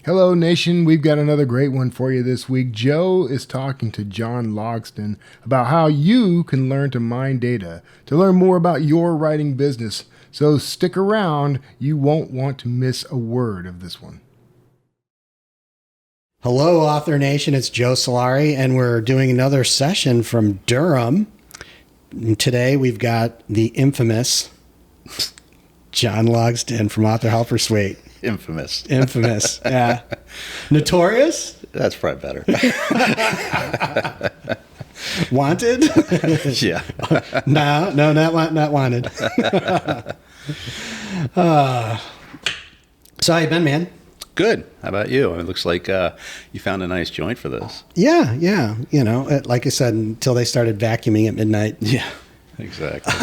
Hello, nation. We've got another great one for you this week. Joe is talking to John Logsdon about how you can learn to mine data to learn more about your writing business. So stick around. You won't want to miss a word of this one. Hello, Author Nation. It's Joe Solari, and we're doing another session from Durham. Today, we've got the infamous John Logsdon from Author Helper Suite. Infamous. Yeah. Notorious? That's probably better. Wanted? Yeah. No, not wanted. So how you been, man? Good. How about you? It looks like you found a nice joint for this. Yeah. You know, like I said, until they started vacuuming at midnight. Yeah, exactly.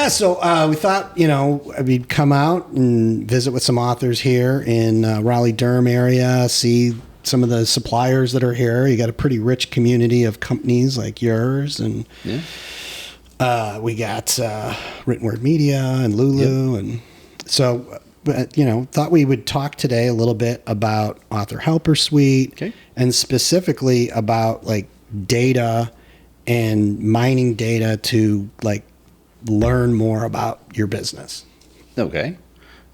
So we thought, we'd come out and visit with some authors here in Raleigh-Durham area, see some of the suppliers that are here. You got a pretty rich community of companies like yours. And we got Written Word Media and Lulu. Yep. And so, thought we would talk today a little bit about Author Helper Suite. Okay. And specifically about like data and mining data to like learn more about your business. Okay.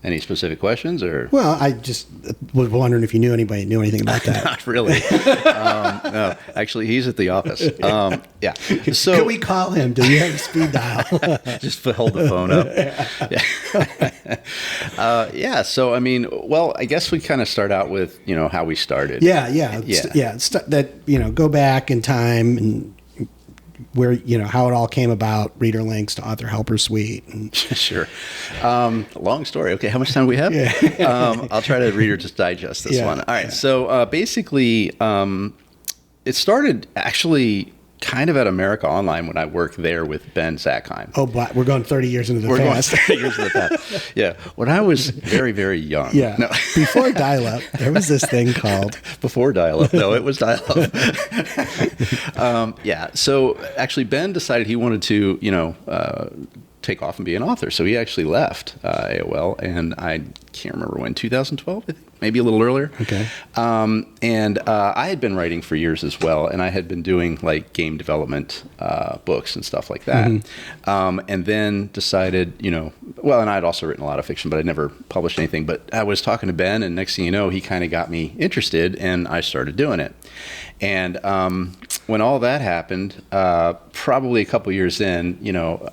Any specific questions or? Well, I just was wondering if anybody knew anything about that. Not really. No, actually, he's at the office. Yeah. So could we call him? Do you have a speed dial? just hold the phone up. Yeah. So, I mean, well, I guess we kind of start out with, how we started. Go back in time and where, how it all came about, reader links to Author Helper Suite. And Sure. Long story. Okay. How much time do we have? Yeah. I'll try to Reader Just Digest this one. All right. Yeah. So basically, it started actually kind of at America Online when I worked there with Ben Sackheim. Oh, but we're going 30 years into the past. We're going 30 years into the past. Yeah. When I was very, very young. Yeah. No. Before dial-up, there was this thing called... Before dial-up. No, it was dial-up. So actually, Ben decided he wanted to, take off and be an author. So he actually left AOL, and I can't remember when, 2012, I think, maybe a little earlier. Okay. And I had been writing for years as well, and I had been doing like game development books and stuff like that. Mm-hmm. And then decided, and I had also written a lot of fiction, but I never published anything. But I was talking to Ben, and next thing you know, he kind of got me interested, and I started doing it. And when all that happened, probably a couple years in,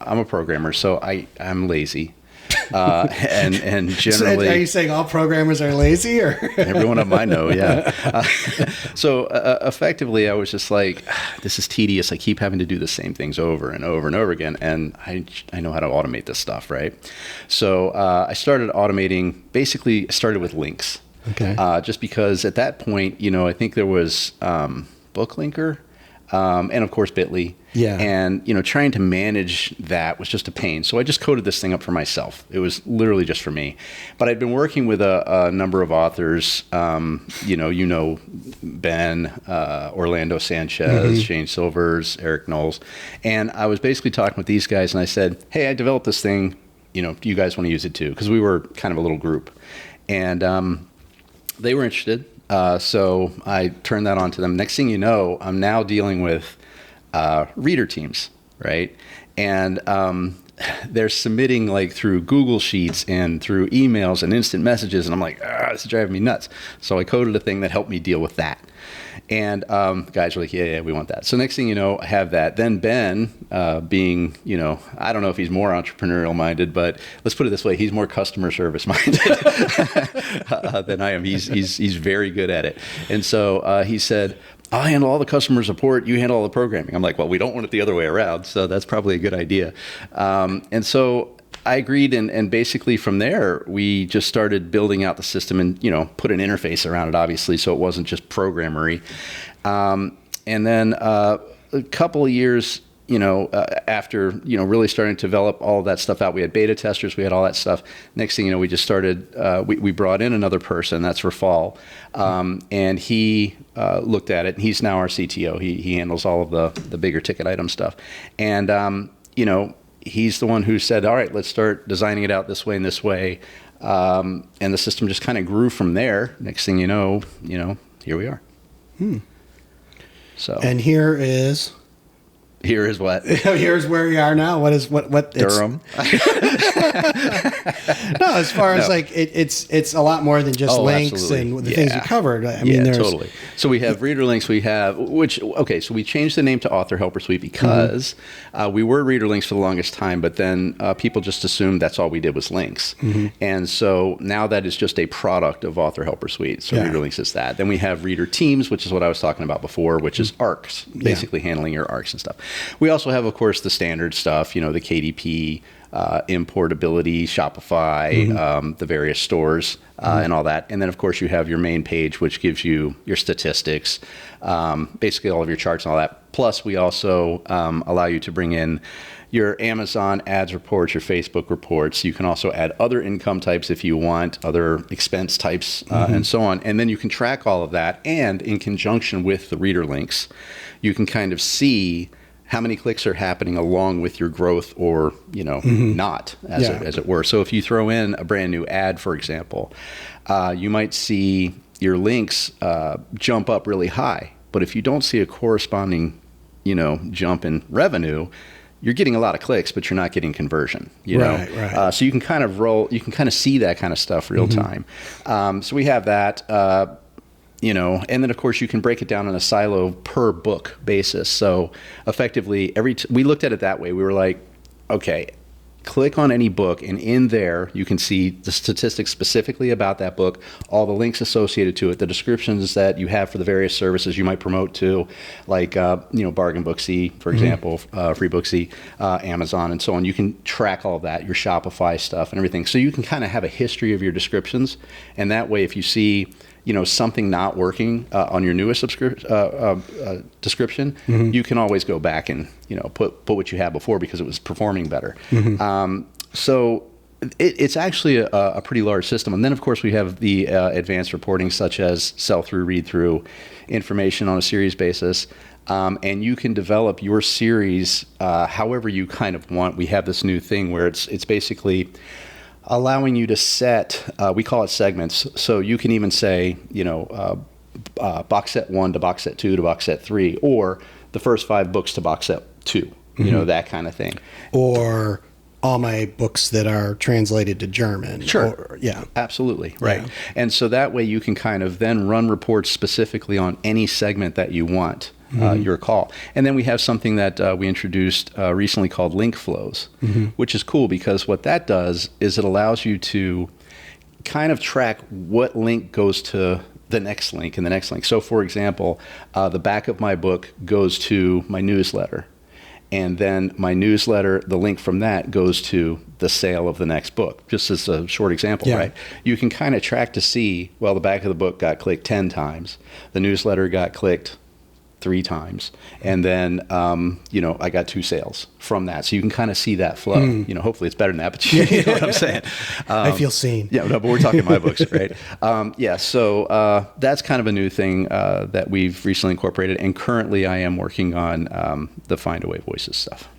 I'm a programmer, so I'm lazy. And generally, so are you saying all programmers are lazy, or everyone of them I know? Yeah. So effectively, I was just like, this is tedious. I keep having to do the same things over and over and over again, and I know how to automate this stuff, right? So I started automating. Basically, I started with links. Okay. Just because at that point, I think there was BookLinker, and of course Bitly. Yeah. And, trying to manage that was just a pain. So I just coded this thing up for myself. It was literally just for me. But I'd been working with a number of authors, Ben, Orlando Sanchez, mm-hmm. Shane Silvers, Eric Knowles. And I was basically talking with these guys, and I said, hey, I developed this thing. Do you guys want to use it too? Because we were kind of a little group. And they were interested. So I turned that on to them. Next thing you know, I'm now dealing with reader teams, right? And they're submitting like through Google Sheets and through emails and instant messages. And I'm like, this is driving me nuts. So I coded a thing that helped me deal with that. And guys were like, yeah, we want that. So next thing you know, I have that. Then Ben, being, I don't know if he's more entrepreneurial minded, but let's put it this way. He's more customer service minded than I am. He's very good at it. And so he said, I'll handle all the customer support. You handle all the programming. I'm like, well, we don't want it the other way around. So that's probably a good idea. And so I agreed. And basically from there, we just started building out the system and, put an interface around it, obviously. So it wasn't just programmery. And then a couple of years, after, really starting to develop all of that stuff out, we had beta testers, we had all that stuff. Next thing you know, we just started, we brought in another person, that's Rafal, and he looked at it, and he's now our CTO. He handles all of the bigger ticket item stuff. And, he's the one who said, all right, let's start designing it out this way and this way. And the system just kind of grew from there. Next thing you know, here we are. So, And here is what? here's where we are now. What Durham. No, as far as like it's a lot more than just links absolutely. and the things you covered. I mean, there's totally. So we have reader links. We have so we changed the name to Author Helper Suite because we were reader links for the longest time, but then people just assumed that's all we did was links, and so now that is just a product of Author Helper Suite. So reader links is that. Then we have reader teams, which is what I was talking about before, which is arcs, basically handling your arcs and stuff. We also have, of course, the standard stuff, the KDP, importability, Shopify, the various stores, and all that. And then, of course, you have your main page, which gives you your statistics, basically all of your charts and all that. Plus, we also allow you to bring in your Amazon ads reports, your Facebook reports. You can also add other income types if you want, other expense types, and so on. And then you can track all of that. And in conjunction with the reader links, you can kind of see how many clicks are happening along with your growth or, not, as it were. So if you throw in a brand new ad, for example, you might see your links jump up really high. But if you don't see a corresponding, jump in revenue, you're getting a lot of clicks, but you're not getting conversion, Right. So you can kind of see that kind of stuff real time. So we have that. And then of course you can break it down on a silo per book basis. So effectively, we looked at it that way. We were like, okay, click on any book, and in there you can see the statistics specifically about that book, all the links associated to it, the descriptions that you have for the various services you might promote to, like Bargain Booksy, for example, Free Booksy, Amazon, and so on. You can track all of that, your Shopify stuff and everything. So you can kind of have a history of your descriptions, and that way if you see something not working on your newest description, you can always go back and put what you had before because it was performing better. So it's actually a pretty large system. And then of course we have the advanced reporting, such as sell-through, read-through, information on a series basis. And you can develop your series however you kind of want. We have this new thing where it's basically allowing you to set, we call it segments. So you can even say, box set 1 to box set 2 to box set 3, or the first 5 books to box set 2, that kind of thing. Or all my books that are translated to German. Sure. Absolutely. Right. Yeah. And so that way you can kind of then run reports specifically on any segment that you want. Your call. And then we have something that we introduced recently called link flows, which is cool because what that does is it allows you to kind of track what link goes to the next link and the next link. So for example, the back of my book goes to my newsletter. And then my newsletter, the link from that goes to the sale of the next book, just as a short example, right? You can kind of track to see, well, the back of the book got clicked 10 times. The newsletter got clicked 3 times, and then I got 2 sales from that, so you can kind of see that flow. Hopefully it's better than that, but you know what I'm saying. I feel seen. But we're talking my books, right? So that's kind of a new thing that we've recently incorporated, and currently I am working on the Find Away Voices stuff.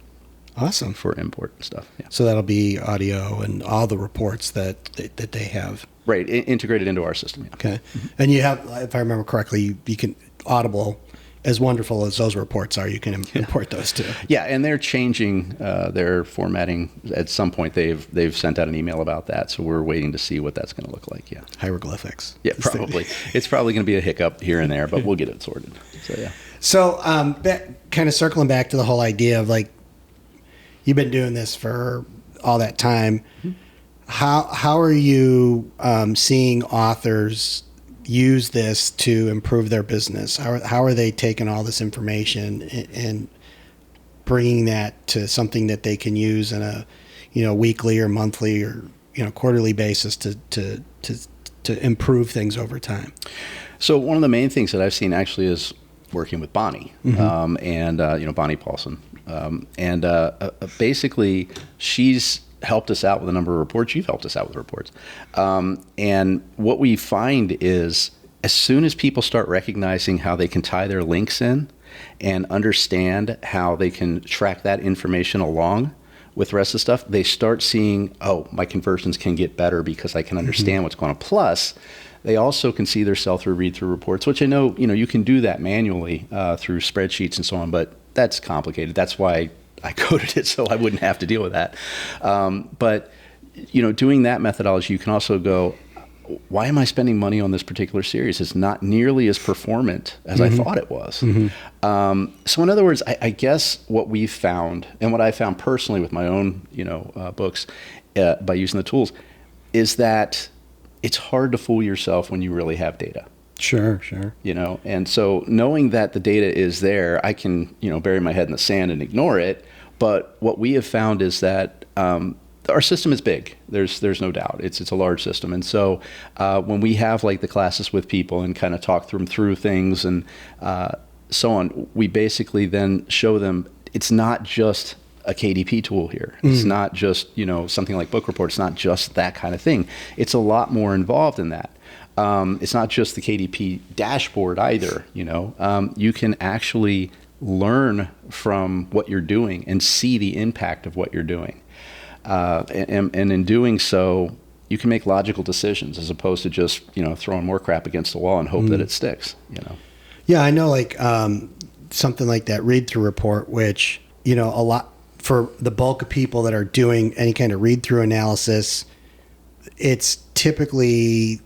Awesome. For import and stuff. Yeah. So that'll be audio and all the reports that they have. Right, integrated into our system. Yeah. Okay. And you have, if I remember correctly, you can Audible. As wonderful as those reports are, you can import those too. Yeah, and they're changing their formatting. At some point, they've sent out an email about that, so we're waiting to see what that's going to look like. Yeah, hieroglyphics. Yeah, probably. It's probably going to be a hiccup here and there, but we'll get it sorted. So yeah. So, kind of circling back to the whole idea of like, you've been doing this for all that time. How are you seeing authors use this to improve their business? How are they taking all this information and bringing that to something that they can use in a weekly or monthly or quarterly basis to improve things over time? So one of the main things that I've seen actually is working with Bonnie, and Bonnie Paulson, and basically she's helped us out with a number of reports. You've helped us out with reports. And what we find is as soon as people start recognizing how they can tie their links in and understand how they can track that information along with the rest of the stuff, they start seeing, oh, my conversions can get better because I can understand what's going on. Plus, they also can see their sell-through, read-through reports, which I know, you can do that manually through spreadsheets and so on, but that's complicated. That's why I coded it so I wouldn't have to deal with that. But doing that methodology, you can also go, why am I spending money on this particular series? It's not nearly as performant as I thought it was. So in other words, I guess what we've found, and what I found personally with my own, books, by using the tools, is that it's hard to fool yourself when you really have data. Sure. And so knowing that the data is there, I can, bury my head in the sand and ignore it. But what we have found is that our system is big. There's no doubt. It's a large system. And so when we have like the classes with people and kind of talk through things and so on, we basically then show them it's not just a KDP tool here. It's not just, something like book report. It's not just that kind of thing. It's a lot more involved in that. It's not just the KDP dashboard either. You can actually learn from what you're doing and see the impact of what you're doing. And in doing so, you can make logical decisions as opposed to just, throwing more crap against the wall and hope that it sticks, Yeah, I know, like something like that read-through report, which, a lot for the bulk of people that are doing any kind of read-through analysis, it's typically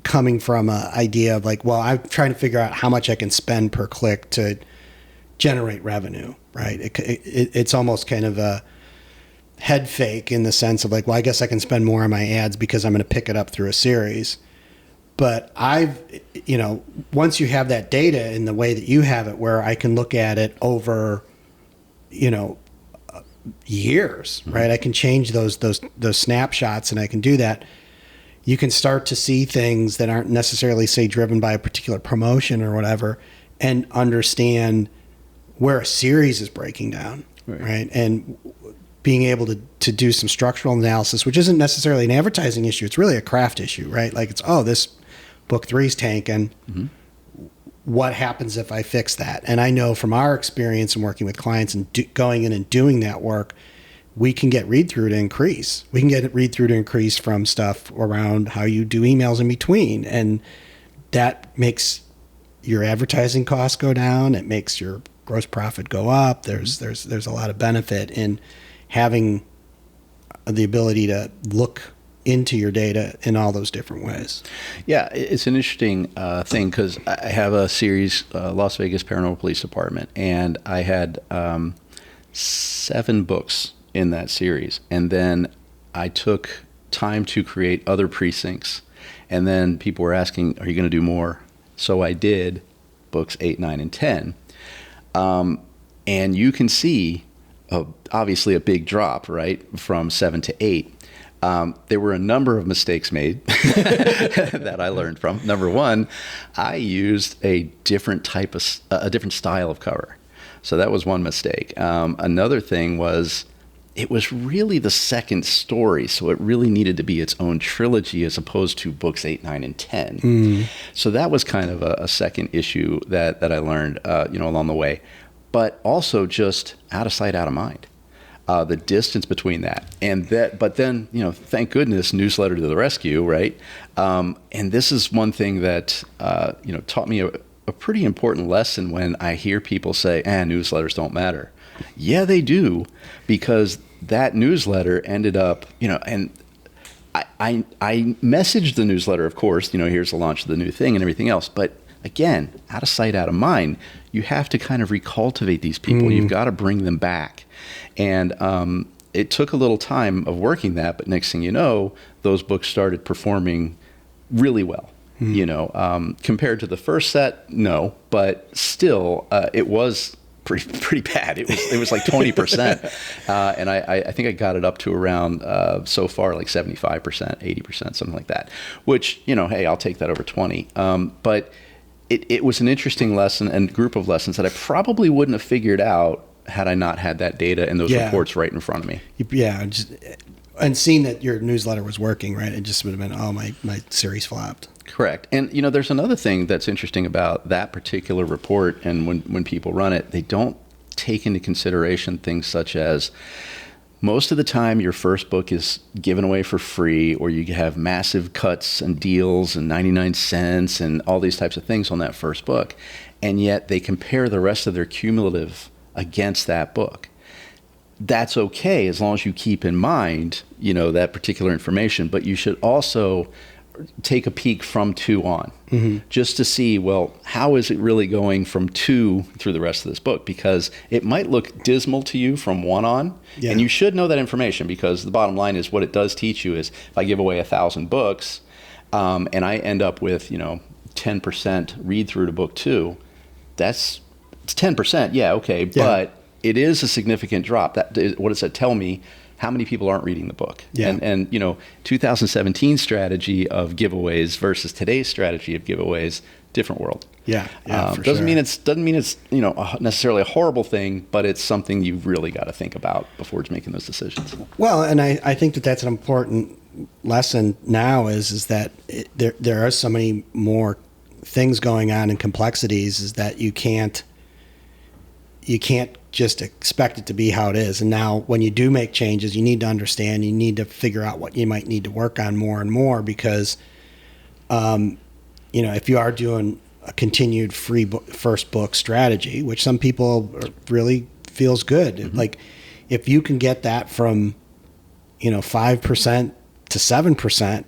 coming from an idea of like, well, I'm trying to figure out how much I can spend per click to generate revenue, right? It's almost kind of a head fake in the sense of like, well, I guess I can spend more on my ads because I'm going to pick it up through a series. But once you have that data in the way that you have it, where I can look at it over, years, right? I can change those snapshots, and I can do that. You can start to see things that aren't necessarily, say, driven by a particular promotion or whatever, and understand where a series is breaking down, right? And being able to do some structural analysis, which isn't necessarily an advertising issue. It's really a craft issue, right? Like it's, this book 3's tanking. What happens if I fix that? And I know from our experience in working with clients and going in and doing that work, we can get read-through to increase. We can get read-through to increase from stuff around how you do emails in between. And that makes your advertising costs go down. It makes your gross profit go up. There's a lot of benefit in having the ability to look into your data in all those different ways. Yeah, it's an interesting thing because I have a series, Las Vegas Paranormal Police Department, and I had 7 books in that series. And then I took time to create other precincts. And then people were asking, are you going to do more? So I did books 8, 9, and 10. And you can see, obviously, a big drop, right, from 7 to 8. There were a number of mistakes made that I learned from. Number one, I used a different style of cover. So that was one mistake. Another thing was, it was really the second story, so it really needed to be its own trilogy as opposed to books 8, 9, and 10. So that was kind of a second issue that I learned, along the way. But also just out of sight, out of mind. The distance between that and that, but then, thank goodness, newsletter to the rescue, right? And this is one thing that, taught me a pretty important lesson when I hear people say, newsletters don't matter. Yeah, they do, because that newsletter ended up, and I messaged the newsletter, of course, here's the launch of the new thing and everything else. But again, out of sight, out of mind, you have to kind of recultivate these people. You've got to bring them back. And it took a little time of working that, but next thing you know, those books started performing really well. Compared to the first set, no, but still, it was pretty bad. It was like 20%, and I think I got it up to around so far like 75%, 80%, something like that. Which hey, I'll take that over 20. But it was an interesting lesson and group of lessons that I probably wouldn't have figured out had I not had that data and those reports right in front of me. Yeah, and seeing that your newsletter was working, right? It just would have been, my series flopped. Correct. And, there's another thing that's interesting about that particular report, and when people run it, they don't take into consideration things such as most of the time your first book is given away for free, or you have massive cuts and deals and 99 cents and all these types of things on that first book. And yet they compare the rest of their cumulative against that book. That's okay as long as you keep in mind, that particular information, but you should also take a peek from 2 on, just to see, well, how is it really going from 2 through the rest of this book? Because it might look dismal to you from 1 on, and you should know that information, because the bottom line is what it does teach you is if I give away 1,000 books and I end up with, 10% read through to book 2, it's 10%. Yeah. Okay. But it is a significant drop. What does that tell me? How many people aren't reading the book? Yeah. And 2017 strategy of giveaways versus today's strategy of giveaways, different world. Yeah. Doesn't mean it's necessarily a horrible thing, but it's something you've really got to think about before making those decisions. Well, and I think that's an important lesson now is that there are so many more things going on and complexities is that you can't just expect it to be how it is. And now when you do make changes, you need to understand, you need to figure out what you might need to work on more and more, because, if you are doing a continued free first book strategy, which some people really feels good, like if you can get that from, 5% to 7%,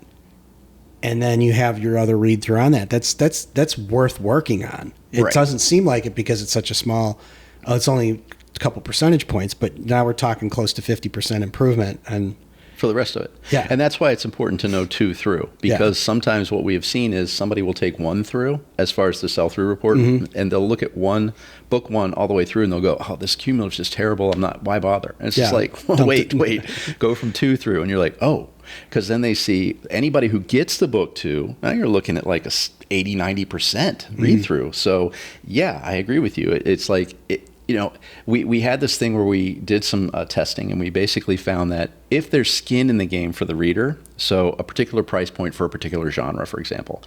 and then you have your other read through on that, that's worth working on. It doesn't seem like it because it's such a small, it's only a couple percentage points, but now we're talking close to 50% improvement and for the rest of it. Yeah. And that's why it's important to know 2 through, because sometimes what we have seen is somebody will take 1 through as far as the sell-through report, and they'll look at book 1 all the way through, and they'll go, oh, this cumulative is just terrible. Why bother? And it's just like, well, wait, go from 2 through. And you're like, oh, because then they see anybody who gets the book 2, now you're looking at like 80-90% read through. So yeah, I agree with you. It's like, we had this thing where we did some testing, and we basically found that if there's skin in the game for the reader, so a particular price point for a particular genre, for example,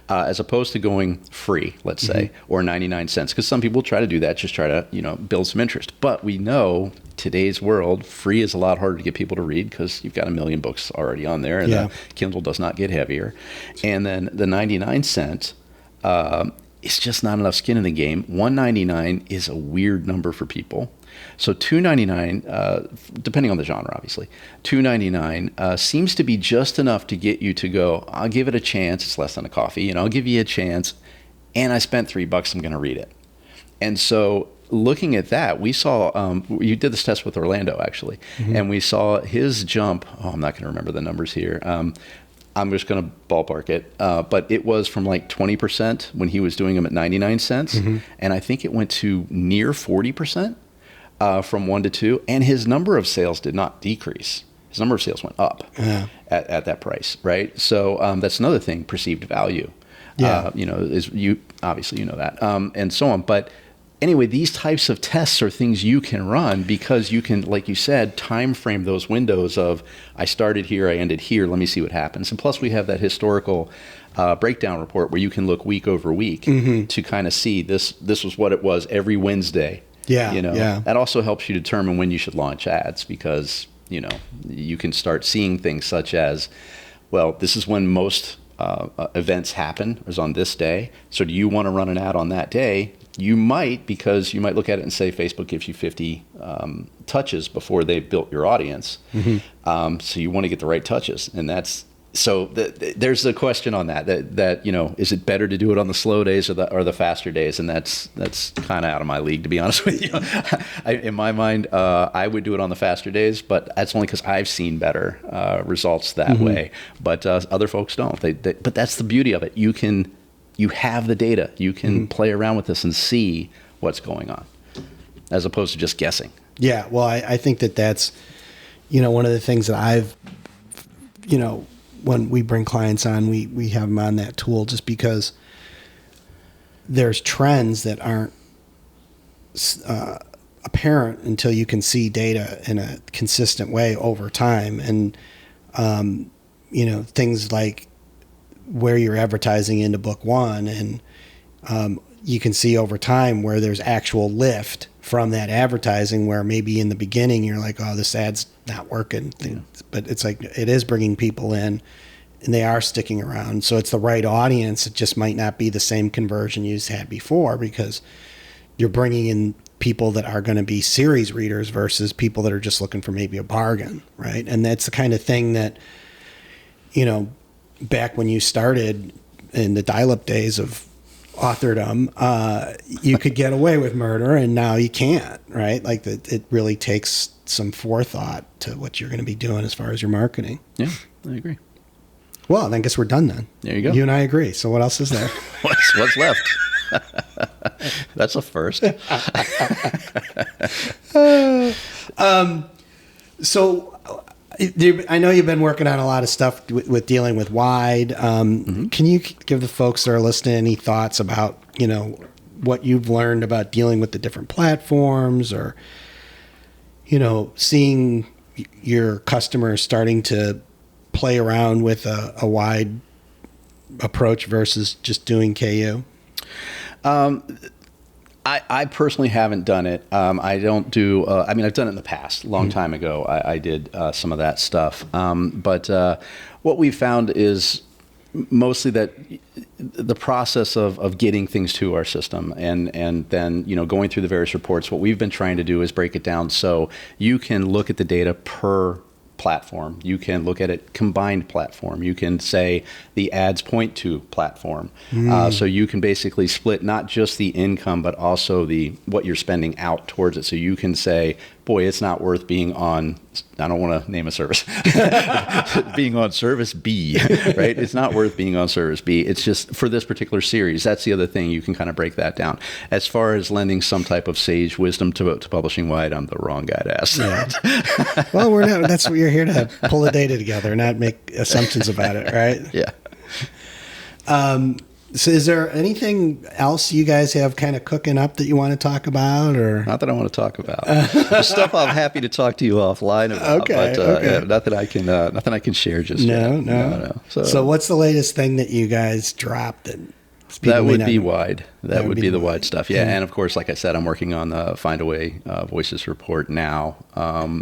as opposed to going free, let's say, or 99 cents, because some people try to do that, just try to, build some interest. But we know today's world, free is a lot harder to get people to read because you've got 1 million books already on there, and the Kindle does not get heavier. And then the 99 cent, it's just not enough skin in the game. $1.99 is a weird number for people. So $2.99, depending on the genre, obviously, $2.99 seems to be just enough to get you to go, I'll give it a chance. It's less than a coffee. I'll give you a chance. And I spent $3. I'm going to read it. And so looking at that, we saw, you did this test with Orlando, actually, and we saw his jump. Oh, I'm not going to remember the numbers here. I'm just going to ballpark it. But it was from like 20% when he was doing them at 99 cents. And I think it went to near 40% from 1 to 2. And his number of sales did not decrease. His number of sales went up at that price, right? So that's another thing, perceived value. Is you obviously that, and so on. But anyway, these types of tests are things you can run because you can, like you said, time frame those windows of I started here, I ended here, let me see what happens. And plus we have that historical breakdown report where you can look week over week to kind of see this was what it was every Wednesday. That also helps you determine when you should launch ads because, you can start seeing things such as, well, this is when most events happen, is on this day. So do you want to run an ad on that day? You might, because you might look at it and say Facebook gives you 50 touches before they've built your audience. So you want to get the right touches. And that's, so there's a question on that, is it better to do it on the slow days or the faster days? And that's kind of out of my league, to be honest with you. In my mind, I would do it on the faster days, but that's only because I've seen better results that way. But other folks don't. But that's the beauty of it. You have the data. You can play around with this and see what's going on, as opposed to just guessing. Yeah, well, I think that's, one of the things that I've, when we bring clients on, we have them on that tool just because there's trends that aren't apparent until you can see data in a consistent way over time. And, things like where you're advertising into book 1 and you can see over time where there's actual lift from that advertising, where maybe in the beginning you're like, oh, this ad's not working. But it's like, it is bringing people in and they are sticking around. So it's the right audience. It just might not be the same conversion you had before, because you're bringing in people that are going to be series readers versus people that are just looking for maybe a bargain, right? And that's the kind of thing that, back when you started in the dial-up days of authordom, you could get away with murder, and now you can't, right? Like, it really takes some forethought to what you're going to be doing as far as your marketing. Yeah, I agree. Well, then I guess we're done then. There you go. You and I agree. So what else is there? What's left? That's a first. So I know you've been working on a lot of stuff with dealing with Wide. Can you give the folks that are listening any thoughts about, what you've learned about dealing with the different platforms, or, seeing your customers starting to play around with a Wide approach versus just doing KU? I personally haven't done it. I don't do, I've done it in the past, a long time ago. I did some of that stuff. But what we found is mostly that the process of getting things to our system and then, going through the various reports, what we've been trying to do is break it down so you can look at the data per platform. You can look at it combined platform. You can say the ads point to platform. So you can basically split not just the income, but also what you're spending out towards it. So you can say, boy, it's not worth being on, I don't want to name a service, being on service B, right? It's not worth being on service B. It's just for this particular series. That's the other thing. You can kind of break that down. As far as lending some type of sage wisdom to Publishing Wide, I'm the wrong guy to ask that. Well, that's what you're here to pull the data together, not make assumptions about it, right? Yeah. So is there anything else you guys have kind of cooking up that you want to talk about, or? Not that I want to talk about. There's stuff I'm happy to talk to you offline about. Okay, but okay. Yeah, nothing I can share just yet. No. So what's the latest thing that you guys dropped? That would be Wide. That would be the Wide stuff. Yeah. And of course, like I said, I'm working on the Find a Way Voices report now,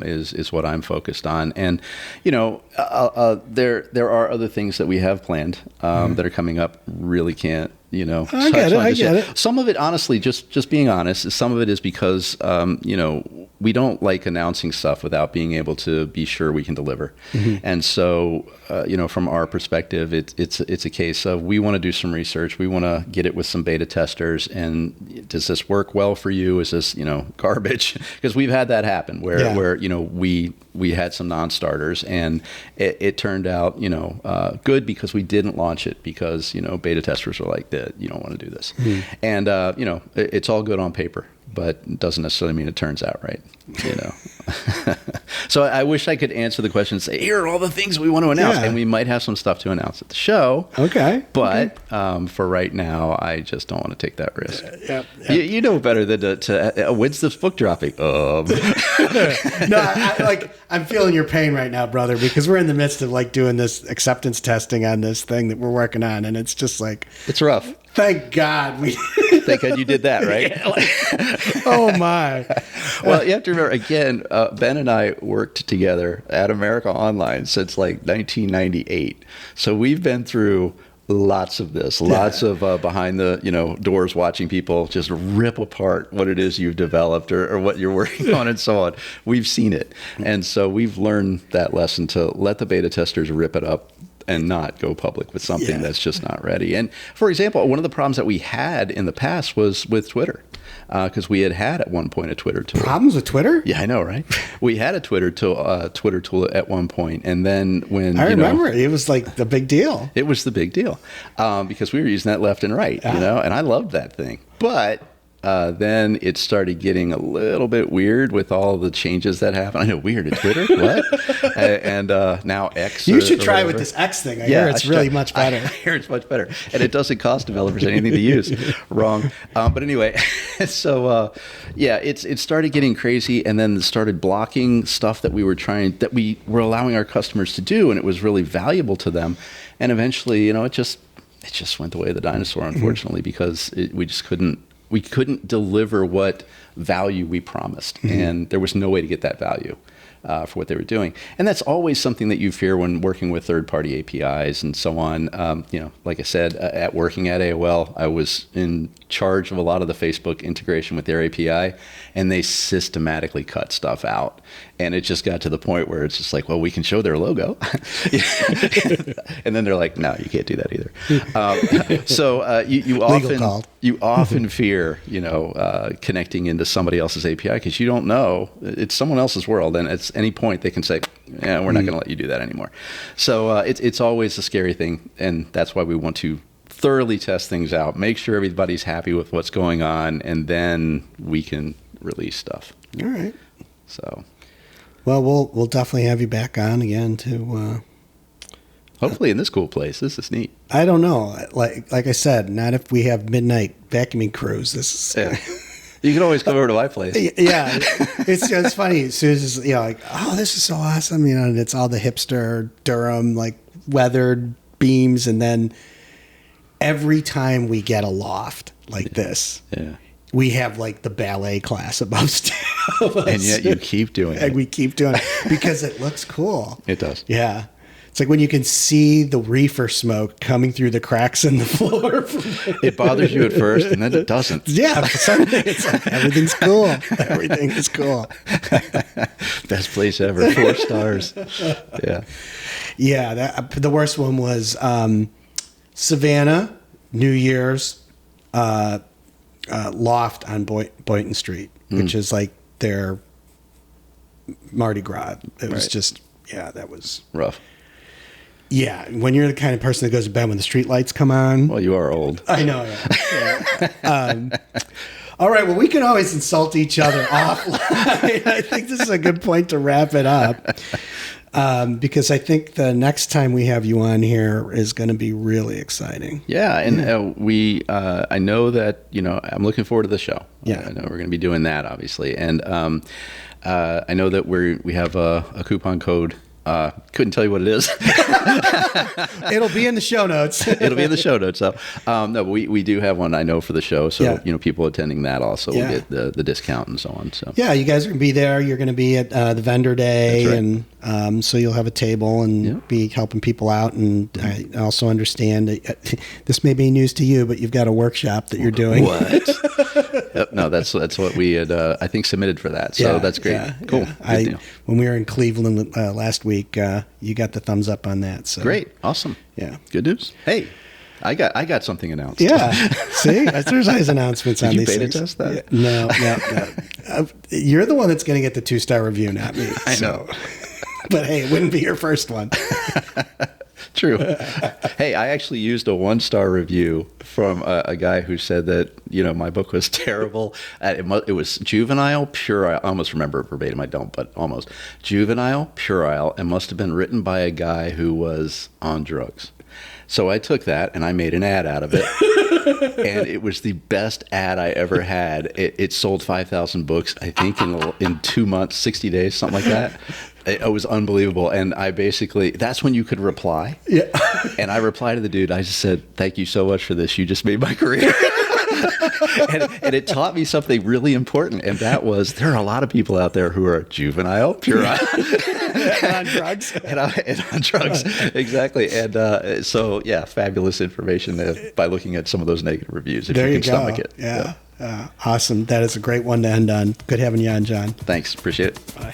is what I'm focused on. And, there are other things that we have planned that are coming up. Really can't, I get it. Some of it, honestly, just being honest, some of it is because, we don't like announcing stuff without being able to be sure we can deliver. And so, from our perspective, it's a case of we want to do some research. We want to get it with some beta testers. And does this work well for you? Is this, garbage? Because we've had that happen where we had some non-starters and it turned out, good because we didn't launch it because, beta testers were like, you don't want to do this. And, it's all good on paper, but it doesn't necessarily mean it turns out right, So I wish I could answer the question and say, here are all the things we want to announce. Yeah. And we might have some stuff to announce at the show. Okay. But for right now, I just don't want to take that risk. Yep. You know better than to when's this book dropping? No, I'm feeling your pain right now, brother, because we're in the midst of doing this acceptance testing on this thing that we're working on. And it's just it's rough. Thank God we. Thank God you did that, right? Oh my. Well, you have to remember again. Ben and I worked together at America Online since 1998, so we've been through lots of this, lots of behind the doors, watching people just rip apart what it is you've developed or what you're working on and so on. We've seen it, and so we've learned that lesson to let the beta testers rip it up and not go public with something that's just not ready. And for example, one of the problems that we had in the past was with Twitter, because we had at one point a Twitter tool. Problems with Twitter? Yeah, I know, right? We had a Twitter tool at one point, and then when I remember it was the big deal. It was the big deal because we were using that left and right, and I loved that thing, but. Then it started getting a little bit weird with all the changes that happened. I know, weird at Twitter, what? And now X. You should try with this X thing. I hear it's really much better. I hear it's much better, and it doesn't cost developers anything to use. Wrong. But anyway, so it started getting crazy, and then it started blocking stuff that we were allowing our customers to do, and it was really valuable to them. And eventually, it just went the way of the dinosaur, unfortunately, because we just couldn't we couldn't deliver what value we promised, and there was no way to get that value for what they were doing. And that's always something that you fear when working with third-party APIs and so on. Like I said, at working at AOL, I was in charge of a lot of the Facebook integration with their API, and they systematically cut stuff out. And it just got to the point where it's just like, well, we can show their logo. And then they're like, no, you can't do that either. You often fear, connecting into somebody else's API because you don't know. It's someone else's world, and at any point they can say, yeah, we're not going to let you do that anymore. So it's always a scary thing, and that's why we want to thoroughly test things out, make sure everybody's happy with what's going on, and then we can release stuff. All right. So, well, we'll definitely have you back on again to. Hopefully in this cool place. This is neat. I don't know. Like I said, not if we have midnight vacuuming crews. This is. Yeah. You can always come over to my place. Yeah, it's funny. As soon as like, oh, this is so awesome, and it's all the hipster Durham like weathered beams, and then every time we get a loft like this, we have like the ballet class above us. And yet you keep doing it. And we keep doing it because it looks cool. It does. Yeah. It's like when you can see the reefer smoke coming through the cracks in the floor. It bothers you at first, and then it doesn't. Yeah, suddenly it's like everything is cool. Best place ever. 4 stars. Yeah. Yeah, the worst one was Savannah, New Year's, loft on Boynton Street, which is like their Mardi Gras. It was just, that was rough. Yeah, when you're the kind of person that goes to bed when the street lights come on. Well, you are old. I know. Yeah. All right, well, we can always insult each other offline. I think this is a good point to wrap it up. Because I think the next time we have you on here is going to be really exciting. Yeah, and I know that, I'm looking forward to the show. Yeah. I know we're going to be doing that, obviously. And I know that we have a coupon code. Couldn't tell you what it is. It'll be in the show notes. It'll be in the show notes. So, no, but we do have one, I know, for the show. So, people attending that also will get the discount and so on. So, yeah, you guys are going to be there. You're going to be at the vendor day. That's right. And so you'll have a table and be helping people out. And I also understand that this may be news to you, but you've got a workshop that you're doing. What? Yep, no, that's what we had, I think, submitted for that. So that's great. Yeah, cool. Yeah. When we were in Cleveland last week, you got the thumbs up on that. So great. Awesome. Yeah. Good news. Hey, I got something announced. Yeah. See, there's always announcements on Did these you beta things. test that? Yeah. No. You're the one that's going to get the 2-star review, not me. I know. But hey, it wouldn't be your first one. True. Hey, I actually used a 1-star review from a guy who said that, my book was terrible. It was juvenile, puerile. I almost remember it verbatim. I don't, but almost. Juvenile, puerile, and must have been written by a guy who was on drugs. So I took that and I made an ad out of it. And it was the best ad I ever had. It sold 5,000 books, I think, in 2 months, 60 days, something like that. It was unbelievable. And I basically, that's when you could reply. Yeah. And I replied to the dude. I just said, thank you so much for this. You just made my career. and it taught me something really important. And that was, there are a lot of people out there who are juvenile, puerile. And on drugs. and on drugs. Exactly. And so, fabulous information by looking at some of those negative reviews. If there you you can go. stomach it. Yeah. Awesome. That is a great one to end on. Good having you on, John. Thanks. Appreciate it. Bye.